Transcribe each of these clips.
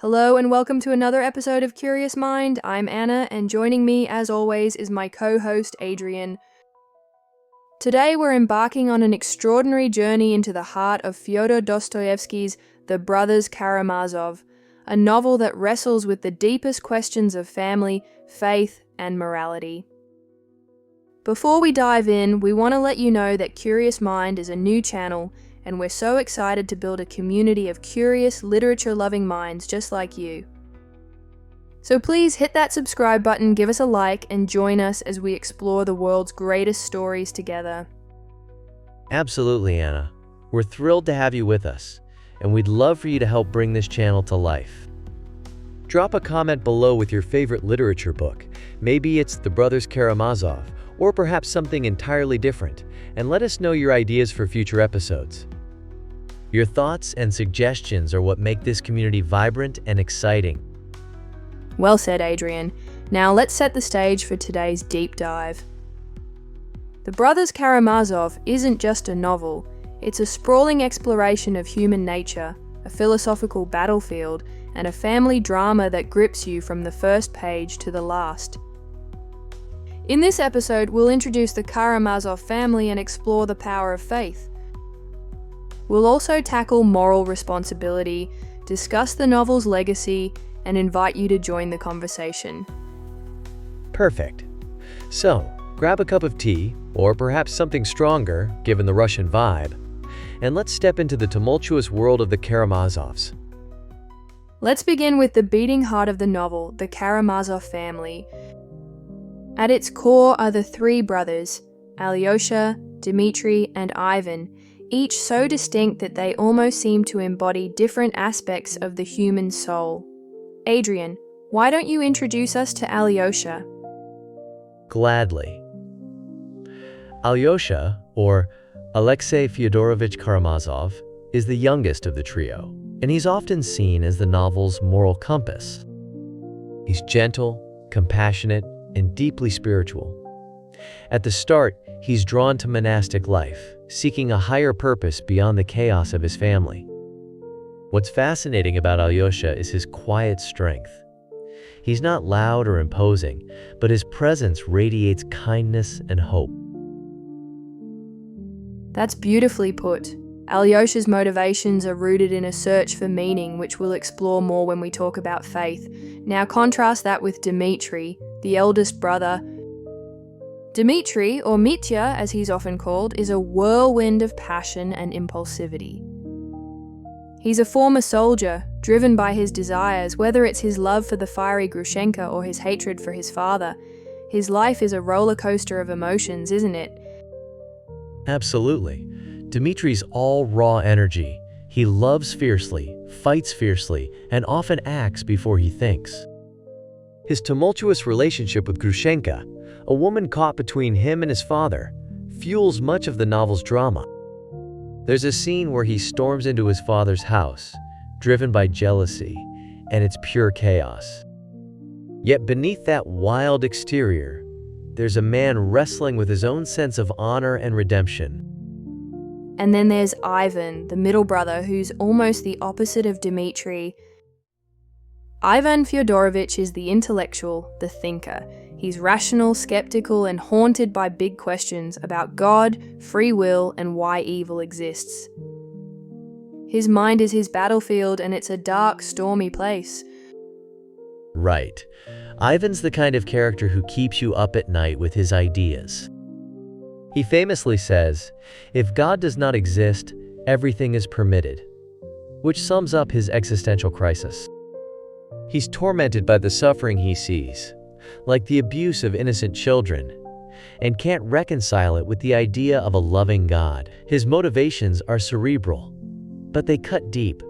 Hello and welcome to another episode of Curious Mind. I'm Anna, and joining me, as always, is my co-host Adrian. Today we're embarking on an extraordinary journey into the heart of Fyodor Dostoevsky's The Brothers Karamazov, a novel that wrestles with the deepest questions of family, faith, and morality. Before we dive in, we want to let you know that Curious Mind is a new channel, and we're so excited to build a community of curious, literature-loving minds just like you. So please hit that subscribe button, give us a like, and join us as we explore the world's greatest stories together. Absolutely, Anna. We're thrilled to have you with us, and we'd love for you to help bring this channel to life. Drop a comment below with your favorite literature book. Maybe it's The Brothers Karamazov, or perhaps something entirely different, and let us know your ideas for future episodes. Your thoughts and suggestions are what make this community vibrant and exciting. Well said, Adrian. Now let's set the stage for today's deep dive. The Brothers Karamazov isn't just a novel, it's a sprawling exploration of human nature, a philosophical battlefield, and a family drama that grips you from the first page to the last. In this episode, we'll introduce the Karamazov family and explore the power of faith. We'll also tackle moral responsibility, discuss the novel's legacy, and invite you to join the conversation. Perfect. So, grab a cup of tea, or perhaps something stronger, given the Russian vibe, and let's step into the tumultuous world of the Karamazovs. Let's begin with the beating heart of the novel, the Karamazov family. At its core are the three brothers, Alyosha, Dmitri, and Ivan, each so distinct that they almost seem to embody different aspects of the human soul. Adrian, why don't you introduce us to Alyosha? Gladly. Alyosha, or Alexei Fyodorovich Karamazov, is the youngest of the trio, and he's often seen as the novel's moral compass. He's gentle, compassionate, and deeply spiritual. At the start, he's drawn to monastic life, seeking a higher purpose beyond the chaos of his family. What's fascinating about Alyosha is his quiet strength. He's not loud or imposing, but his presence radiates kindness and hope. That's beautifully put. Alyosha's motivations are rooted in a search for meaning, which we'll explore more when we talk about faith. Now contrast that with Dmitri, the eldest brother. Dmitri, or Mitya as he's often called, is a whirlwind of passion and impulsivity. He's a former soldier, driven by his desires, whether it's his love for the fiery Grushenka or his hatred for his father. His life is a roller coaster of emotions, isn't it? Absolutely. Dmitri's all raw energy. He loves fiercely, fights fiercely, and often acts before he thinks. His tumultuous relationship with Grushenka, a woman caught between him and his father, fuels much of the novel's drama. There's a scene where he storms into his father's house, driven by jealousy, and it's pure chaos. Yet beneath that wild exterior, there's a man wrestling with his own sense of honor and redemption. And then there's Ivan, the middle brother, who's almost the opposite of Dmitri. Ivan Fyodorovich is the intellectual, the thinker. He's rational, skeptical, and haunted by big questions about God, free will, and why evil exists. His mind is his battlefield, and it's a dark, stormy place. Right. Ivan's the kind of character who keeps you up at night with his ideas. He famously says, "If God does not exist, everything is permitted," which sums up his existential crisis. He's tormented by the suffering he sees, like the abuse of innocent children, and can't reconcile it with the idea of a loving God. His motivations are cerebral, but they cut deep.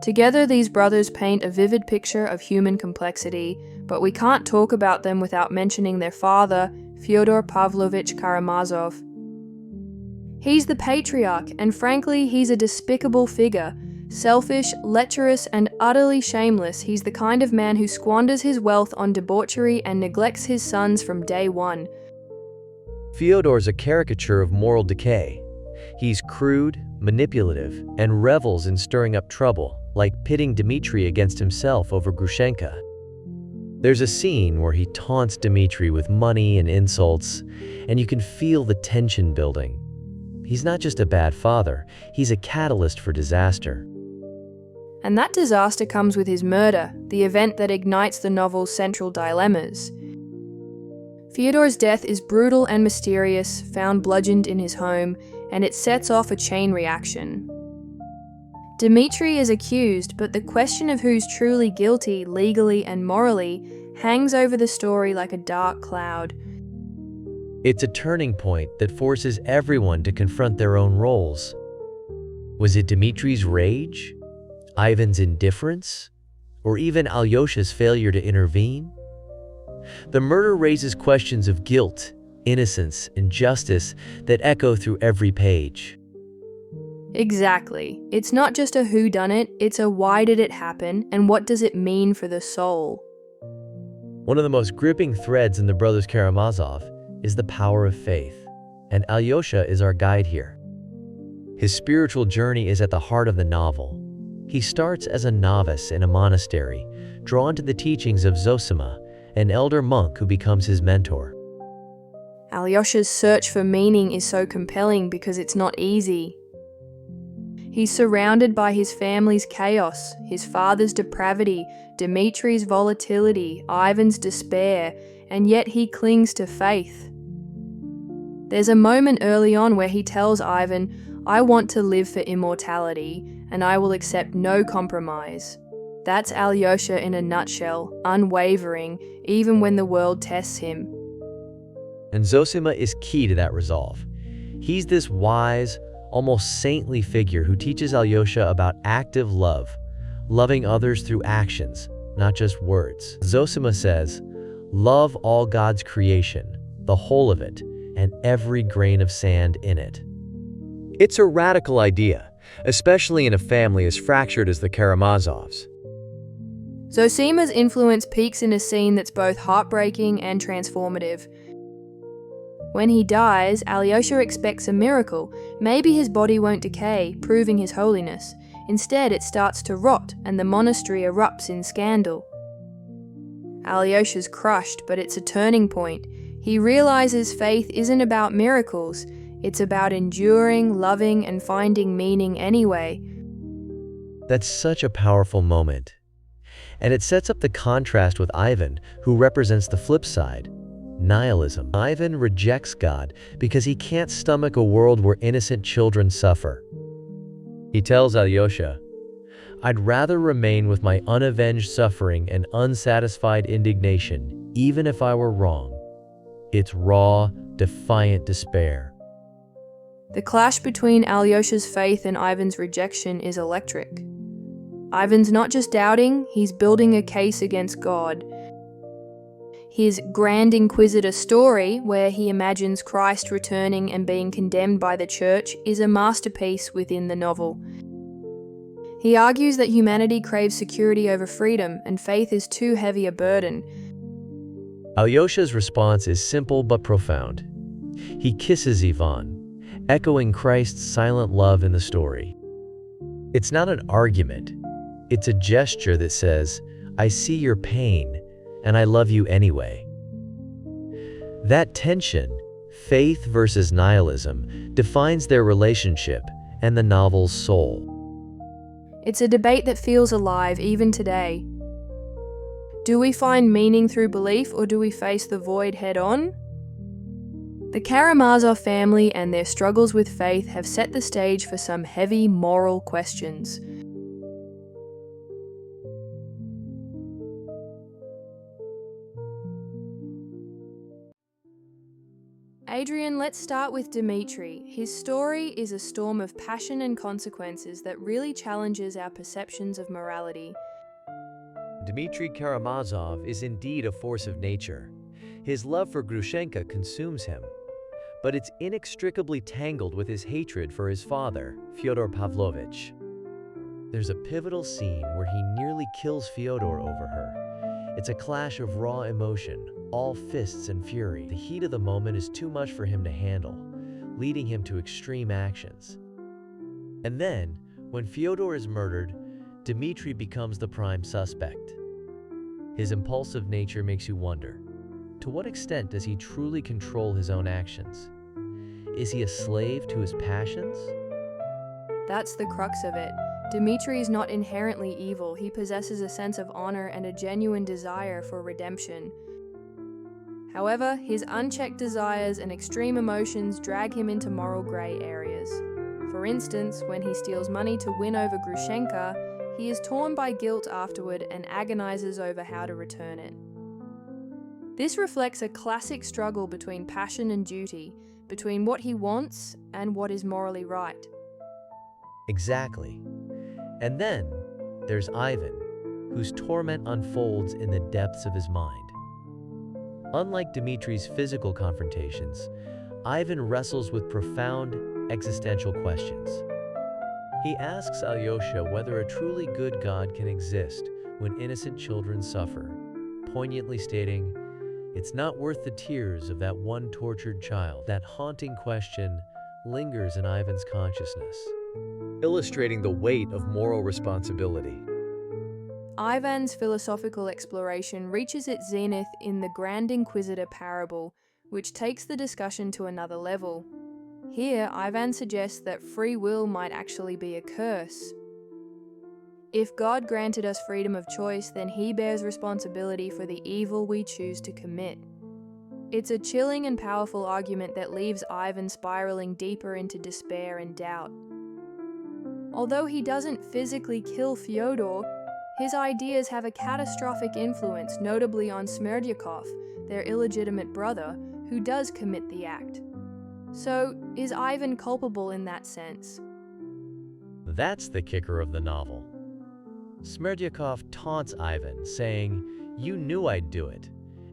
Together, these brothers paint a vivid picture of human complexity, but we can't talk about them without mentioning their father, Fyodor Pavlovich Karamazov. He's the patriarch, and frankly, he's a despicable figure. Selfish, lecherous, and utterly shameless, he's the kind of man who squanders his wealth on debauchery and neglects his sons from day one. Fyodor's a caricature of moral decay. He's crude, manipulative, and revels in stirring up trouble, like pitting Dmitri against himself over Grushenka. There's a scene where he taunts Dmitri with money and insults, and you can feel the tension building. He's not just a bad father, he's a catalyst for disaster. And that disaster comes with his murder, the event that ignites the novel's central dilemmas. Fyodor's death is brutal and mysterious, found bludgeoned in his home, and it sets off a chain reaction. Dmitri is accused, but the question of who's truly guilty legally and morally hangs over the story like a dark cloud. It's a turning point that forces everyone to confront their own roles. Was it Dmitri's rage? Ivan's indifference? Or even Alyosha's failure to intervene? The murder raises questions of guilt, innocence, and justice that echo through every page. Exactly. It's not just a whodunit, it's a why did it happen, and what does it mean for the soul? One of the most gripping threads in the Brothers Karamazov is the power of faith, and Alyosha is our guide here. His spiritual journey is at the heart of the novel. He starts as a novice in a monastery, drawn to the teachings of Zosima, an elder monk who becomes his mentor. Alyosha's search for meaning is so compelling because it's not easy. He's surrounded by his family's chaos, his father's depravity, Dmitri's volatility, Ivan's despair, and yet he clings to faith. There's a moment early on where he tells Ivan, "I want to live for immortality, and I will accept no compromise." That's Alyosha in a nutshell, unwavering, even when the world tests him. And Zosima is key to that resolve. He's this wise, almost saintly figure who teaches Alyosha about active love, loving others through actions, not just words. Zosima says, "Love all God's creation, the whole of it, and every grain of sand in it." It's a radical idea, especially in a family as fractured as the Karamazovs. Zosima's influence peaks in a scene that's both heartbreaking and transformative. When he dies, Alyosha expects a miracle. Maybe his body won't decay, proving his holiness. Instead, it starts to rot, and the monastery erupts in scandal. Alyosha's crushed, but it's a turning point. He realizes faith isn't about miracles, it's about enduring, loving, and finding meaning anyway. That's such a powerful moment. And it sets up the contrast with Ivan, who represents the flip side. Nihilism. Ivan rejects God because he can't stomach a world where innocent children suffer. He tells Alyosha, "I'd rather remain with my unavenged suffering and unsatisfied indignation, even if I were wrong." It's raw, defiant despair. The clash between Alyosha's faith and Ivan's rejection is electric. Ivan's not just doubting, he's building a case against God. His Grand Inquisitor story, where he imagines Christ returning and being condemned by the church, is a masterpiece within the novel. He argues that humanity craves security over freedom, and faith is too heavy a burden. Alyosha's response is simple but profound. He kisses Ivan, echoing Christ's silent love in the story. It's not an argument. It's a gesture that says, "I see your pain, and I love you anyway." That tension, faith versus nihilism, defines their relationship and the novel's soul. It's a debate that feels alive even today. Do we find meaning through belief, or do we face the void head-on? The Karamazov family and their struggles with faith have set the stage for some heavy moral questions. Adrian, let's start with Dmitri. His story is a storm of passion and consequences that really challenges our perceptions of morality. Dmitri Karamazov is indeed a force of nature. His love for Grushenka consumes him, but it's inextricably tangled with his hatred for his father, Fyodor Pavlovich. There's a pivotal scene where he nearly kills Fyodor over her. It's a clash of raw emotion, all fists and fury. The heat of the moment is too much for him to handle, leading him to extreme actions. And then, when Fyodor is murdered, Dmitri becomes the prime suspect. His impulsive nature makes you wonder, to what extent does he truly control his own actions? Is he a slave to his passions? That's the crux of it. Dmitri is not inherently evil. He possesses a sense of honor and a genuine desire for redemption. However, his unchecked desires and extreme emotions drag him into moral gray areas. For instance, when he steals money to win over Grushenka, he is torn by guilt afterward and agonizes over how to return it. This reflects a classic struggle between passion and duty, between what he wants and what is morally right. Exactly. And then, there's Ivan, whose torment unfolds in the depths of his mind. Unlike Dmitri's physical confrontations, Ivan wrestles with profound existential questions. He asks Alyosha whether a truly good God can exist when innocent children suffer, poignantly stating, "It's not worth the tears of that one tortured child." That haunting question lingers in Ivan's consciousness, illustrating the weight of moral responsibility. Ivan's philosophical exploration reaches its zenith in the Grand Inquisitor parable, which takes the discussion to another level. Here, Ivan suggests that free will might actually be a curse. If God granted us freedom of choice, then he bears responsibility for the evil we choose to commit. It's a chilling and powerful argument that leaves Ivan spiraling deeper into despair and doubt. Although he doesn't physically kill Fyodor, his ideas have a catastrophic influence, notably on Smerdyakov, their illegitimate brother, who does commit the act. So, is Ivan culpable in that sense? That's the kicker of the novel. Smerdyakov taunts Ivan, saying, "You knew I'd do it,"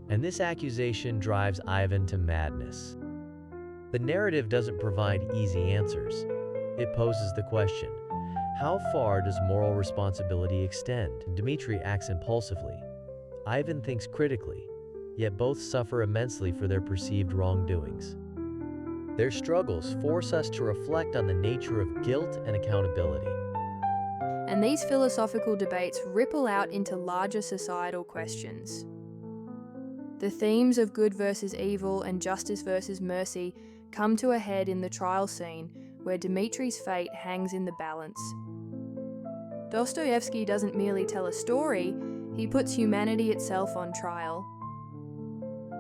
and this accusation drives Ivan to madness. The narrative doesn't provide easy answers. It poses the question, how far does moral responsibility extend? Dmitri acts impulsively. Ivan thinks critically, yet both suffer immensely for their perceived wrongdoings. Their struggles force us to reflect on the nature of guilt and accountability. And these philosophical debates ripple out into larger societal questions. The themes of good versus evil and justice versus mercy come to a head in the trial scene, where Dmitri's fate hangs in the balance. Dostoevsky doesn't merely tell a story, he puts humanity itself on trial.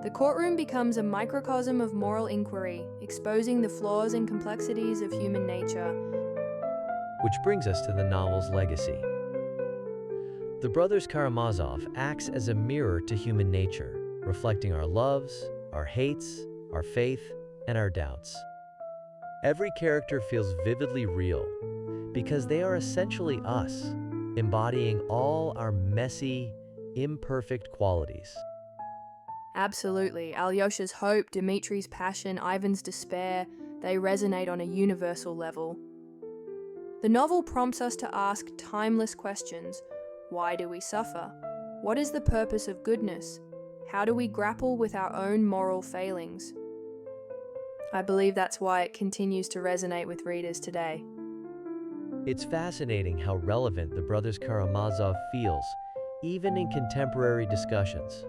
The courtroom becomes a microcosm of moral inquiry, exposing the flaws and complexities of human nature. Which brings us to the novel's legacy. The Brothers Karamazov acts as a mirror to human nature, reflecting our loves, our hates, our faith, and our doubts. Every character feels vividly real, because they are essentially us, embodying all our messy, imperfect qualities. Absolutely. Alyosha's hope, Dmitri's passion, Ivan's despair, they resonate on a universal level. The novel prompts us to ask timeless questions. Why do we suffer? What is the purpose of goodness? How do we grapple with our own moral failings? I believe that's why it continues to resonate with readers today. It's fascinating how relevant the Brothers Karamazov feels, even in contemporary discussions.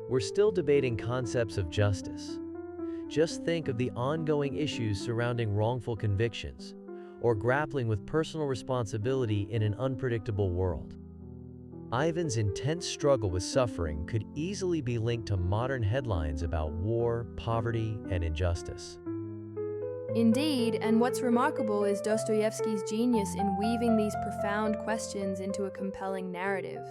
We're still debating concepts of justice. Just think of the ongoing issues surrounding wrongful convictions, or grappling with personal responsibility in an unpredictable world. Ivan's intense struggle with suffering could easily be linked to modern headlines about war, poverty, and injustice. Indeed, and what's remarkable is Dostoevsky's genius in weaving these profound questions into a compelling narrative.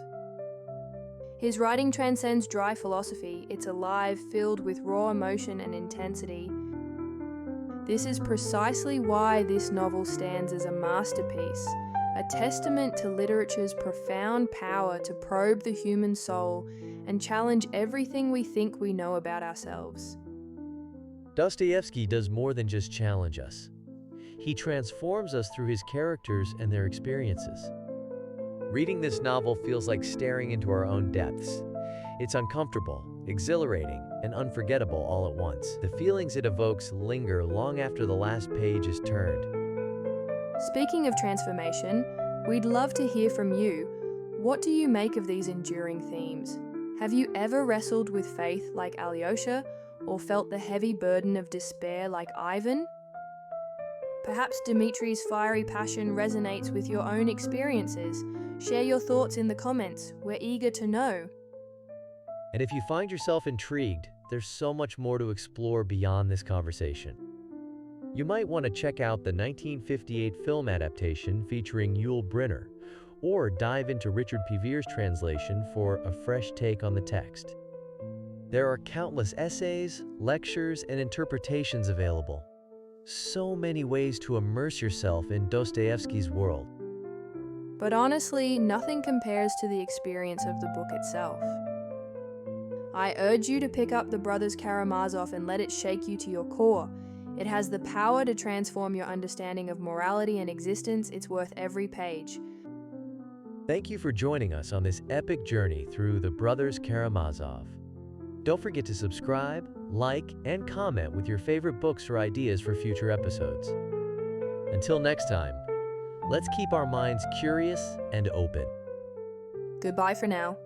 His writing transcends dry philosophy. It's alive, filled with raw emotion and intensity. This is precisely why this novel stands as a masterpiece, a testament to literature's profound power to probe the human soul and challenge everything we think we know about ourselves. Dostoevsky does more than just challenge us. He transforms us through his characters and their experiences. Reading this novel feels like staring into our own depths. It's uncomfortable, exhilarating, and unforgettable all at once. The feelings it evokes linger long after the last page is turned. Speaking of transformation, We'd love to hear from you. What do you make of these enduring themes? Have you ever wrestled with faith like Alyosha, or felt the heavy burden of despair like Ivan? Perhaps Dimitri's fiery passion resonates with your own experiences. Share your thoughts in the comments. We're eager to know. And if you find yourself intrigued, there's so much more to explore beyond this conversation. You might want to check out the 1958 film adaptation featuring Yul Brynner, or dive into Richard Pevere's translation for a fresh take on the text. There are countless essays, lectures, and interpretations available. So many ways to immerse yourself in Dostoevsky's world. But honestly, nothing compares to the experience of the book itself. I urge you to pick up the Brothers Karamazov and let it shake you to your core. It has the power to transform your understanding of morality and existence. It's worth every page. Thank you for joining us on this epic journey through the Brothers Karamazov. Don't forget to subscribe, like, and comment with your favorite books or ideas for future episodes. Until next time, let's keep our minds curious and open. Goodbye for now.